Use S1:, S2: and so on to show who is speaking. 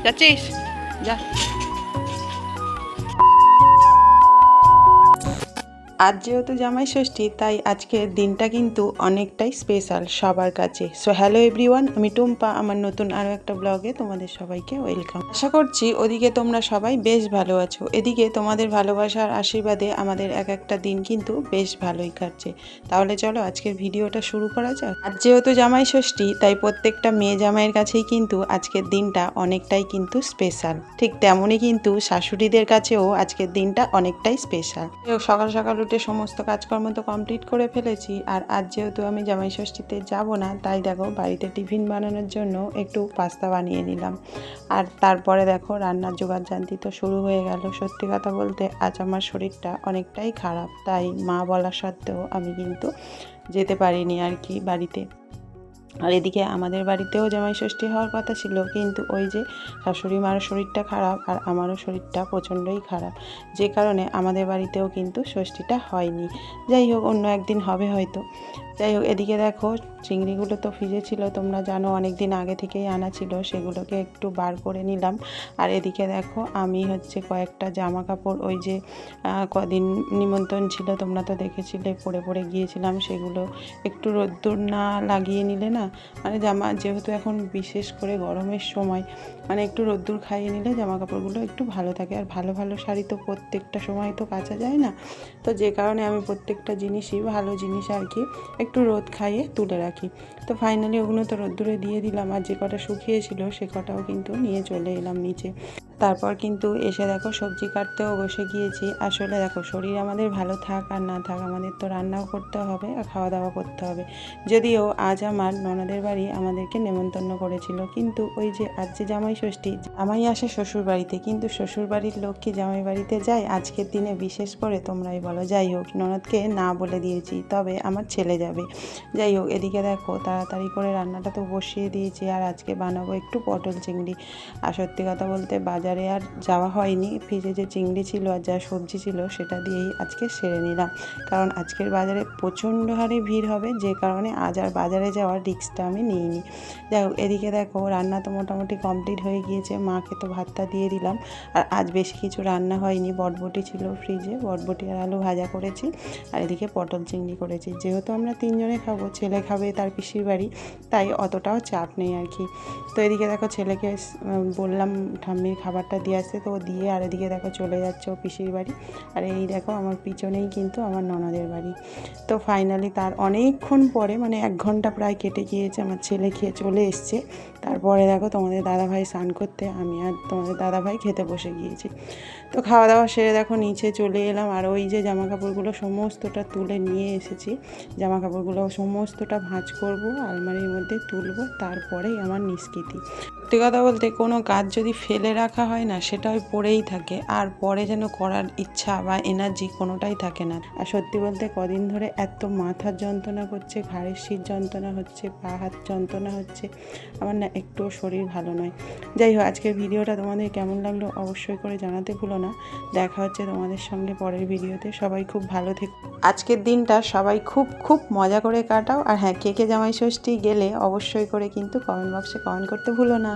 S1: যাচ্ছিস যা। আজ যেহেতু জামাই ষষ্ঠী তাই আজকের দিনটা কিন্তু অনেকটাই স্পেশাল সবার কাছে। সো হ্যালো এভরিওয়ান, আমি টুম্পা, আমার নতুন আরও একটা ব্লগে তোমাদের সবাইকে ওয়েলকাম। আশা করছি ওদিকে তোমরা সবাই বেশ ভালো আছো, এদিকে তোমাদের ভালোবাসার আশীর্বাদে আমাদের এক একটা দিন কিন্তু বেশ ভালোই কাটছে। তাহলে চলো আজকের ভিডিওটা শুরু করা যাক। আজ যেহেতু জামাই ষষ্ঠী তাই প্রত্যেকটা মেয়ে জামাইয়ের কাছেই কিন্তু আজকের দিনটা অনেকটাই কিন্তু স্পেশাল। ঠিক তেমনই কিন্তু শাশুড়িদের কাছেও আজকের দিনটা অনেকটাই স্পেশাল। সকাল সকাল উঠে সমস্ত কাজকর্ম তো কমপ্লিট করে ফেলেছি, আর আজ যেহেতু আমি জামাই ষষ্ঠীতে যাব না তাই দেখো বাড়িতে টিফিন বানানোর জন্য একটু পাস্তা বানিয়ে নিলাম। আর তারপরে দেখো রান্নার জোগাড় জানতি তো শুরু হয়ে গেল। সত্যি কথা বলতে আজ আমার শরীরটা অনেকটাই খারাপ, তাই মা বলা সত্ত্বেও আমি কিন্তু যেতে পারিনি আর কি বাড়িতে। আর এদিকে আমাদের বাড়িতেও জামাই ষষ্ঠী হওয়ার কথা ছিল, কিন্তু ওই যে শাশুড়ি মার শরীরটা খারাপ আর আমারও শরীরটা প্রচণ্ডই খারাপ, যে কারণে আমাদের বাড়িতেও কিন্তু ষষ্ঠীটা হয়নি। যাই হোক, অন্য একদিন হবে হয়তো। যাই হোক, এদিকে দেখো চিংড়িগুলো তো ফ্রিজে ছিল, তোমরা জানো অনেক দিন আগে থেকেই আনা ছিল, সেগুলোকে একটু বার করে নিলাম। আর এদিকে দেখো আমি হচ্ছে কয়েকটা জামা কাপড় ওই যে কদিন নিমন্ত্রণ ছিল তোমরা তো দেখেছিলে পরে পরে গিয়েছিলাম, সেগুলো একটু রোদ্দুর না লাগিয়ে নিলে না, মানে জামা যেহেতু এখন বিশেষ করে গরমের সময়, মানে একটু রোদ্দুর খাইয়ে নিলে জামা কাপড়গুলো একটু ভালো থাকে। আর ভালো ভালো শাড়ি তো প্রত্যেকটা সময় তো কাচা যায় না, তো যে কারণে আমি প্রত্যেকটা জিনিসই ভালো জিনিস আর কি একটু রোদ খাইয়ে তুলে রাখি। তো ফাইনালি ওগুলো তো রোদ্দুরে দিয়ে দিলাম, আর যে কটা শুকিয়েছিল সে কটাও কিন্তু নিয়ে চলে এলাম নিচে। তারপর কিন্তু এসে দেখো সবজি কাটতেও বসে গিয়েছি। আসলে দেখো শরীর আমাদের ভালো থাক আর না থাক, আমাদের তো রান্নাও করতে হবে আর খাওয়া দাওয়া করতে হবে। যদিও আজ আমার ননদের বাড়ি আমাদেরকে নেমন্তন্ন করেছিল, কিন্তু ওই যে আজ যে জামাই ষষ্ঠী, জামাই আসে শ্বশুর বাড়িতে, কিন্তু শ্বশুর বাড়ির লোক কি জামাই বাড়িতে যায় আজকের দিনে? বিশেষ করে তোমরাই বলো। যাই হোক, ননদকে না বলে দিয়েছি, তবে আমার ছেলে যাবে। যাই হোক, এদিকে দেখো তাড়াতাড়ি করে রান্নাটা তো বসিয়ে দিয়েছি, আর আজকে বানাবো একটু পটল চিংড়ি। আর সত্যি কথা বলতে বাজারে আর যাওয়া হয়নি, ফ্রিজে যে চিংড়ি ছিল আর যা সবজি ছিল সেটা দিয়েই আজকে সেরে নিলাম, কারণ আজকের বাজারে প্রচণ্ড হারে ভিড় হবে, যে কারণে আজ আর বাজারে যাওয়ার রিস্কটা আমি নিইনি। যাই হোক, এদিকে দেখো রান্না তো মোটামুটি কমপ্লিট হয়ে গিয়েছে, মাকে তো ভাতটা দিয়ে দিলাম। আর আজ বেশি কিছু রান্না হয়নি, বটবটি ছিল ফ্রিজে, বটবটি আর আলু ভাজা করেছি, আর এদিকে পটল চিংড়ি করেছি। যেহেতু আমরা তিনজনে খাবো, ছেলে খাবে তার পিসির বাড়ি, তাই অতটাও চাপ নেই আর কি। তো এদিকে দেখো ছেলেকে বললাম ঠাম্মির খাবারটা দিয়ে আসতে, তো দিয়ে আর এদিকে দেখো চলে যাচ্ছে ও পিসির বাড়ি। আর এই দেখো আমার পিছনেই কিন্তু আমার ননদের বাড়ি। তো ফাইনালি তার অনেকক্ষণ পরে, মানে 1 ঘন্টা প্রায় কেটে গিয়েছে, আমার ছেলে খেয়ে চলে এসছে। তারপরে দেখো তোমাদের দাদাভাই স্নান করতে, আমি আর তোমাদের দাদাভাই খেতে বসে গিয়েছি। তো খাওয়া দাওয়া সেরে দেখো নিচে চলে এলাম, আর ওই যে জামা কাপড়গুলো সমস্তটা তুলে নিয়ে এসেছি। জামা কাপড়গুলো সমস্তটা ভাঁজ করব, আলমারির মধ্যে তুলব, তারপরেই আমার নিষ্কৃতি। সত্যি কথা বলতে কোনো কাজ যদি ফেলে রাখা হয় না, সেটা ওই পড়েই থাকে, আর পরে যেন করার ইচ্ছা বা এনার্জি কোনোটাই থাকে না। আর সত্যি বলতে কদিন ধরে এত মাথার যন্ত্রণা করছে, ঘাড়ের শীত যন্ত্রণা হচ্ছে, পা হাত যন্ত্রণা হচ্ছে, আমার না একটুও শরীর ভালো নয়। যাই হোক, আজকের ভিডিওটা তোমাদের কেমন লাগলো অবশ্যই করে জানাতে ভুলো না। দেখা হচ্ছে তোমাদের সঙ্গে পরের ভিডিওতে। সবাই খুব ভালো থেকো, আজকের দিনটা সবাই খুব খুব মজা করে কাটাও। আর হ্যাঁ, কে কে জামাই ষষ্ঠী গেলে অবশ্যই করে কিন্তু কমেন্ট বক্সে কমেন্ট করতে ভুলো না।